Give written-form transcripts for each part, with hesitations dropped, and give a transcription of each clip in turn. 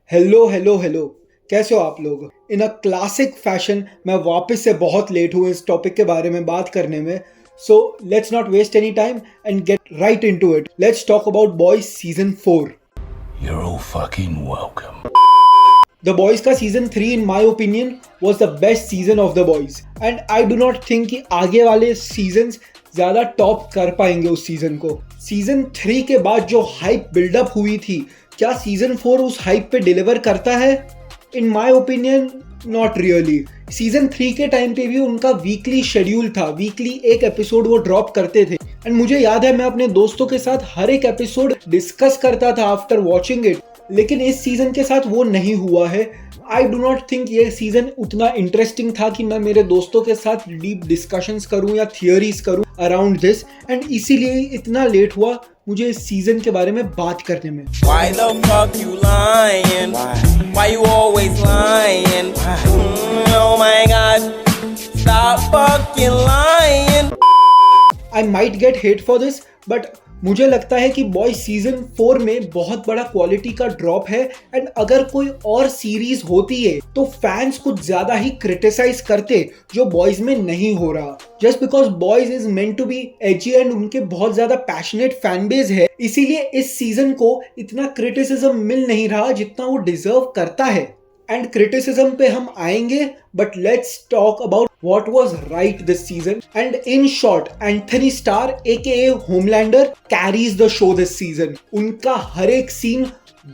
Hello hello hello. कैसे हो आप लोग? इन अ क्लासिक फैशन मैं वापस से बहुत लेट हूँ इस टॉपिक के बारे में बात करने में। So let's not waste any time and get right into it. Let's talk about boys season 4। You're all fucking welcome. The boys का season 3 in my opinion was the best season of the boys and I do not think कि आगे वाले season ज्यादा top कर पाएंगे उस season को। Season 3 के बाद जो हाइप बिल्डअप हुई थी, क्या सीजन 4 उस हाइप पे डिलीवर करता है? In my opinion not really. Season 3 के टाइम पे भी उनका वीकली शेड्यूल था, वीकली एक एपिसोड वो ड्रॉप करते थे एंड मुझे याद है मैं अपने दोस्तों के साथ हर एक एपिसोड डिस्कस करता था आफ्टर वॉचिंग इट। लेकिन इस सीजन के साथ वो नहीं हुआ है। आई डू नॉट थिंक ये सीजन उतना इंटरेस्टिंग था कि मैं मेरे दोस्तों के साथ डीप डिस्कशंस करूं या थियरीज करूं अराउंड दिस, एंड इसीलिए इतना लेट हुआ मुझे इस सीजन के बारे में बात करने में। Why the fuck you lying? Why you always lying? Oh my god, stop fucking lying. I might get hate for this, but मुझे लगता है कि बॉयज सीजन 4 में बहुत बड़ा क्वालिटी का ड्रॉप है एंड अगर कोई और सीरीज होती है तो फैंस कुछ ज्यादा ही क्रिटिसाइज करते जो बॉयज में नहीं हो रहा। Just because boys is meant to be edgy and उनके बहुत ज्यादा पैशनेट फैन बेस है, इसीलिए इस सीजन को इतना क्रिटिसिज्म मिल नहीं रहा जितना वो डिजर्व करता है। एंड क्रिटिसिज्म पे हम आएंगे, but let's talk about what was right this season. And in short, Anthony Starr aka Homelander carries the show this season. उनका हर एक सीन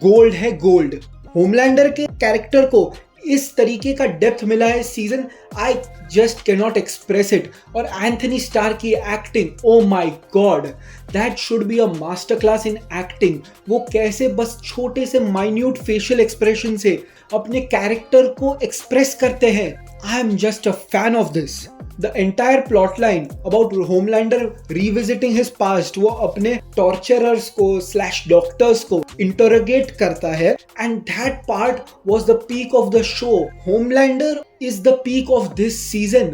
गोल्ड है, गोल्ड। होमलैंडर के कैरेक्टर को इस तरीके का डेप्थ मिला है season, I just cannot express it. और एंथनी स्टार की acting, oh my god, that should be a master class in acting. वो कैसे बस छोटे से माइन्यूट फेशियल एक्सप्रेशन से अपने कैरेक्टर को एक्सप्रेस करते हैं। I am just a fan of this. The entire plotline about Homelander revisiting his past, वो अपने torturers को / doctors को interrogate करता है, and that part was the peak of the show. Homelander is the peak of this season.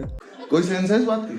कोई sense है इस बात की?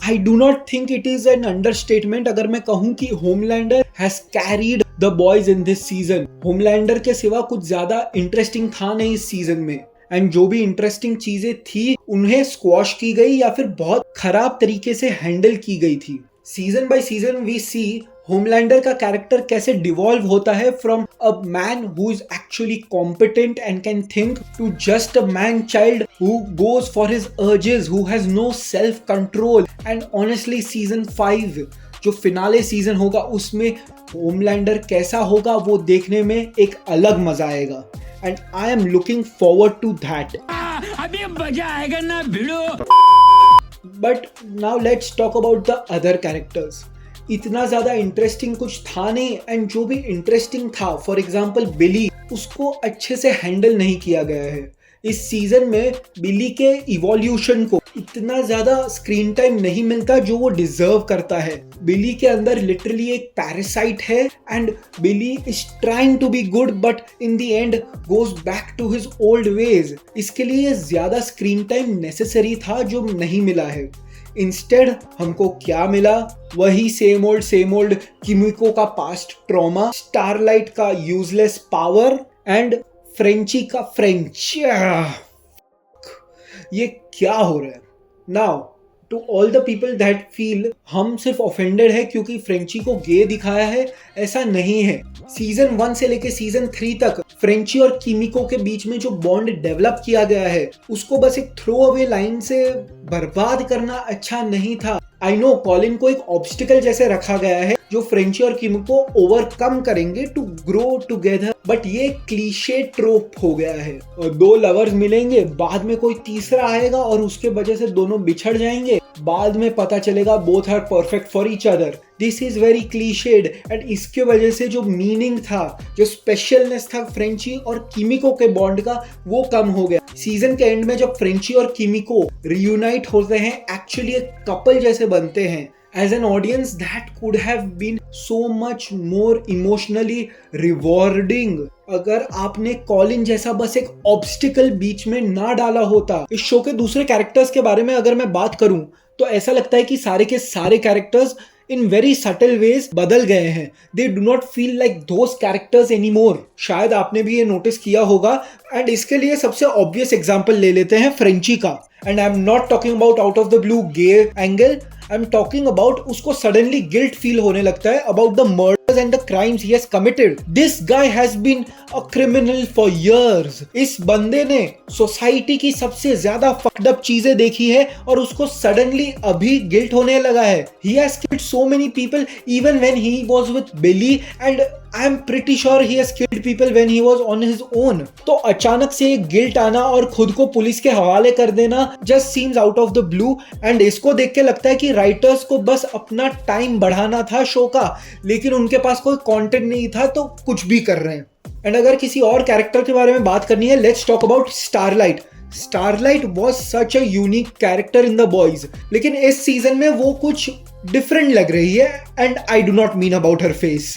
I do not think it is an understatement अगर मैं कहूँ कि Homelander has carried the boys in this season. Homelander के सिवा कुछ ज्यादा इंटरेस्टिंग था नहीं इस सीजन में, एंड जो भी इंटरेस्टिंग चीजें थी उन्हें स्क्वॉश की गई या फिर बहुत खराब तरीके से हैंडल की गई थी। Season by season we see Homelander का कैरेक्टर कैसे डिवॉल्व होता है from a man who is actually competent and can think to just a man child who goes for his urges, who has no self control. And honestly season 5 जो finale season होगा उसमें Homelander कैसा होगा वो देखने में एक अलग मजा आएगा, and I am looking forward to that. अभी मजा आएगा ना भिड़ो। But now let's talk about the other characters. इतना ज्यादा इंटरेस्टिंग कुछ था नहीं, एंड जो भी इंटरेस्टिंग था, फॉर एग्जाम्पल बिली, उसको अच्छे से हैंडल नहीं किया गया है। इस सीजन में बिली के इवोल्यूशन को इतना ज्यादा स्क्रीन टाइम नहीं मिलता जो वो डिजर्व करता है। बिली के अंदर लिटरली एक पैरासाइट है and Billy is trying to be good but in the end goes back to his old ways. इसके लिए ज्यादा स्क्रीन टाइम नेसेसरी था जो नहीं मिला है। इंस्टेड हमको क्या मिला? वही सेम ओल्ड किमिको का पास्ट ट्रॉमा, स्टारलाइट का यूजलेस पावर एंड फ्रेंची का फ्रेंच। ये क्या हो रहा है? Now to all the people that feel हम सिर्फ ऑफेंडेड है क्योंकि फ्रेंची को गे दिखाया है, ऐसा नहीं है। सीजन 1 से लेके सीजन 3 तक फ्रेंची और किमिको के बीच में जो बॉन्ड डेवलप किया गया है उसको बस एक थ्रो अवे लाइन से बर्बाद करना अच्छा नहीं था। आई नो कॉलिन को एक ऑब्स्टिकल जैसे रखा गया है जो फ्रेंची और किमिको ओवरकम करेंगे टू ग्रो टुगेदर, बट ये क्लीशे ट्रोप हो गया है। और दो लवर्स मिलेंगे, बाद में कोई तीसरा आएगा और उसके वजह से दोनों बिछड़ जाएंगे, बाद में पता चलेगा both are perfect for each other. This is very cliched and इसके वजह से जो मीनिंग था, जो स्पेशलनेस था फ्रेंची और किमिको के बॉन्ड का, वो कम हो गया। सीजन के एंड में जब फ्रेंची और किमिको रियूनाइट होते हैं, एक्चुअली एक कपल जैसे बनते हैं, as an audience that could have been so much more emotionally rewarding अगर आपने कॉलिन जैसा बस एक ऑब्स्टिकल बीच में ना डाला होता। इस शो के दूसरे कैरेक्टर्स के बारे में अगर मैं बात करूं तो ऐसा लगता है कि सारे के सारे characters in very subtle ways बदल गए हैं. They do not feel like those characters any more. शायद आपने भी ये नोटिस किया होगा. एंड इसके लिए सबसे ऑब्वियस एग्जाम्पल ले लेते हैं फ्रेंची का. And I am not talking about out of the blue gay angle. I am talking about उसको सडनली गिल्ट फील होने लगता है about the murders and the crimes he has committed. This guy has been a criminal for years. इस बंदे ने society की सबसे ज्यादा फक्ड अप चीजें देखी है और उसको सडनली अभी गिल्ट होने लगा है. He has killed so many people even when he was with Billy and I am pretty sure he has killed people when he was on his own. तो अचानक से एक गिल्ट आना और खुद को पुलिस के हवाले कर देना just seems out of the blue. And इसको देख के लगता है कि राइटर्स को बस अपना टाइम बढ़ाना था शो का, लेकिन उनके पास कोई कंटेंट नहीं था तो कुछ भी कर रहे हैं. एंड अगर किसी और कैरेक्टर के बारे में बात करनी है, let's talk about starlight. Starlight was such a unique character in the boys, लेकिन इस सीजन में वो कुछ डिफरेंट लग रही है. And I do not mean about her face.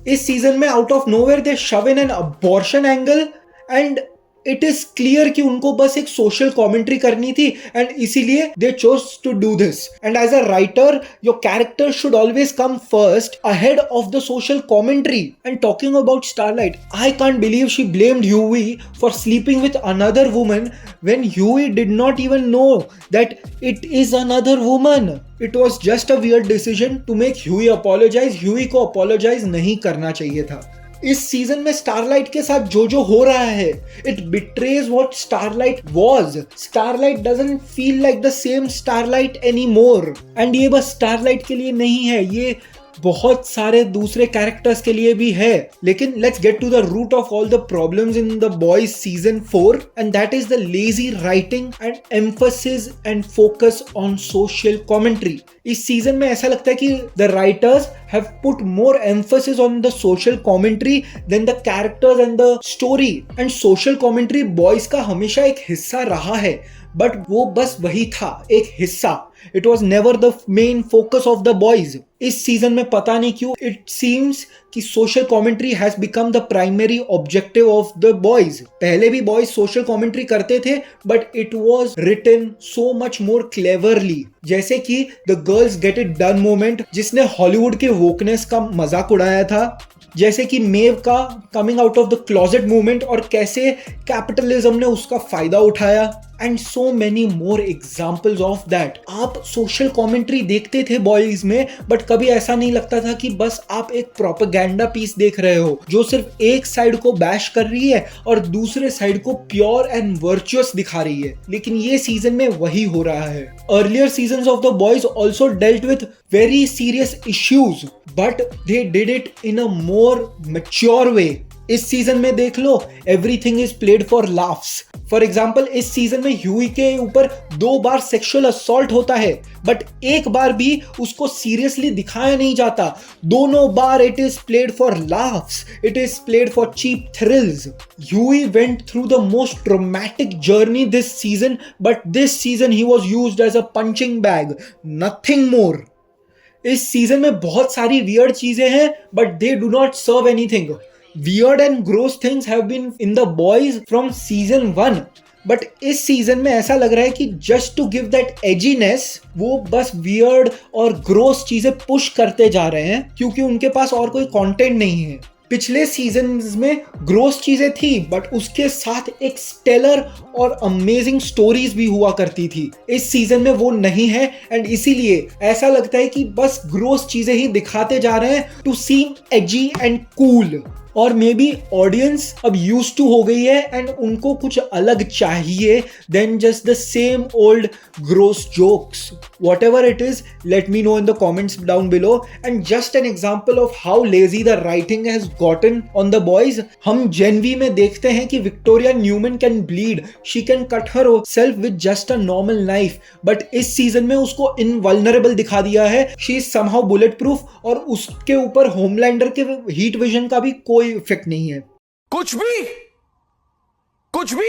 इस सीजन में आउट ऑफ नोवेयर दे शव in an abortion angle and it is clear कि उनको बस एक सोशल कमेंट्री करनी थी एंड इसीलिए they chose to do this. And as a writer your character should always come first ahead of the social commentary. And talking about Starlight, I can't believe she blamed Hughie for sleeping with another woman when Huey did not even know that it is another woman. It was just a weird decision to make Huey apologize. Huey को apologize नहीं करना चाहिए था. इस season में starlight के साथ जो हो रहा है, it betrays what Starlight was. Starlight doesn't feel like the same Starlight anymore. And ये बस Starlight के लिए नहीं है, ये बहुत सारे दूसरे कैरेक्टर्स के लिए भी है. लेकिन let's get to the root of all the problems in the Boys season 4 and that is the lazy writing and emphasis and focus on social commentary. इस सीजन में ऐसा लगता है कि the writers have put more emphasis on the social commentary than the characters and the story. And social commentary Boys का हमेशा एक हिस्सा रहा है, बट वो बस वही था, एक हिस्सा. It was never the main focus of the boys. इस सीजन में पता नहीं क्यों it seems कि social commentary has become the primary objective of the boys. पहले भी boys social commentary करते थे, but it was written so much more cleverly. जैसे कि The Girls Get It Done moment, जिसने हॉलीवुड के wokeness का मजाक उड़ाया था. जैसे कि मेव का coming out of the closet movement और कैसे कैपिटलिज्म ने उसका फायदा उठाया. And so many more examples of that. आप सोशल कमेंट्री देखते थे बॉयज में, बट कभी ऐसा नहीं लगता था कि बस आप एक प्रोपेगेंडा पीस देख रहे हो जो सिर्फ एक साइड को बैश कर रही है और दूसरे साइड को प्योर एंड वर्चुअस दिखा रही है. लेकिन ये सीजन में वही हो रहा है. Earlier seasons of the boys also dealt with very serious issues, but they did it in a more mature way. इस सीजन में देख लो, everything is played for laughs. For example, इस सीजन में ह्यूई के ऊपर 2 बार सेक्सुअल असॉल्ट होता है, बट एक बार भी उसको सीरियसली दिखाया नहीं जाता. दोनों बार it is played for laughs, it is played for cheap thrills. Hughie went through the most traumatic journey this season, but this season he was used as a punching bag, nothing more. इस season में बहुत सारी weird चीजें हैं, but they do not serve anything. Weird and gross things have been in the boys from season 1, but इस season में ऐसा लग रहा है कि just to give that edginess वो बस weird और gross चीजें पुश करते जा रहे हैं क्योंकि उनके पास और कोई कंटेंट नहीं है. पिछले सीजन्स में ग्रोस चीजें थी, बट उसके साथ एक स्टेलर और अमेजिंग स्टोरीज भी हुआ करती थी. इस सीजन में वो नहीं है एंड इसीलिए ऐसा लगता है कि बस ग्रोस चीजें ही दिखाते जा रहे हैं to seem edgy and cool. और मे बी ऑडियंस अब यूज्ड टू हो गई है एंड उनको कुछ अलग चाहिए than just the same old gross jokes. Whatever it is, let me know in the comments down below. And just an example of how lazy the writing has gotten on the boys. हम Gen V में देखते हैं कि Victoria Newman can bleed. She can cut herself with just a normal knife. But इस season में उसको invulnerable दिखा दिया है. She is somehow bulletproof और उसके ऊपर होमलैंडर के हीट विजन का भी कोई इफेक्ट नहीं है. कुछ भी.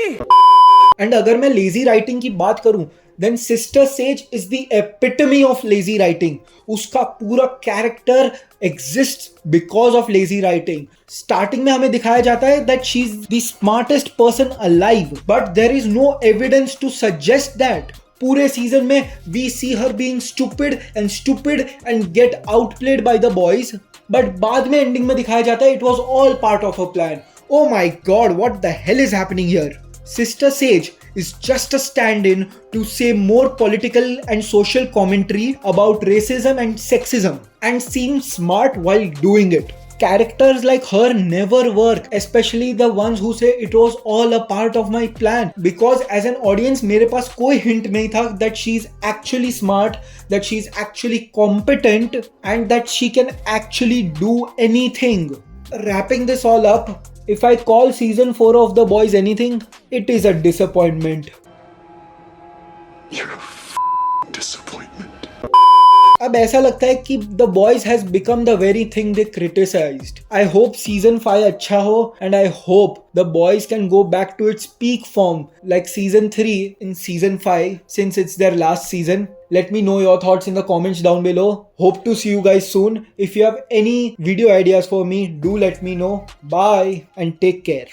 एंड अगर मैं लेजी राइटिंग की बात करूं, then Sister Sage is the epitome of lazy writing. उसका पूरा character exists because of lazy writing. Starting में हमें दिखाया जाता है that she's the smartest person alive, but there is no evidence to suggest that. पूरे सीजन में we see her being stupid and get outplayed by the Boys, but बाद में ending में दिखाया जाता है it was all part of a plan. Oh my god, what the hell is happening here? Sister Sage is just a stand-in to say more political and social commentary about racism and sexism and seem smart while doing it. Characters like her never work, especially the ones who say it was all a part of my plan, because as an audience मेरे पास कोई hint नहीं था that she's actually smart, that she's actually competent and that she can actually do anything. Wrapping this all up, if I call season 4 of The Boys anything, it is a disappointment. You're a disappointment. अब ऐसा लगता है कि The Boys has become the very thing they criticized. I hope season 5 अच्छा हो and I hope The Boys can go back to its peak form like season 3 in season 5 since it's their last season. Let me know your thoughts in the comments down below. Hope to see you guys soon. If you have any video ideas for me, do let me know. Bye and take care.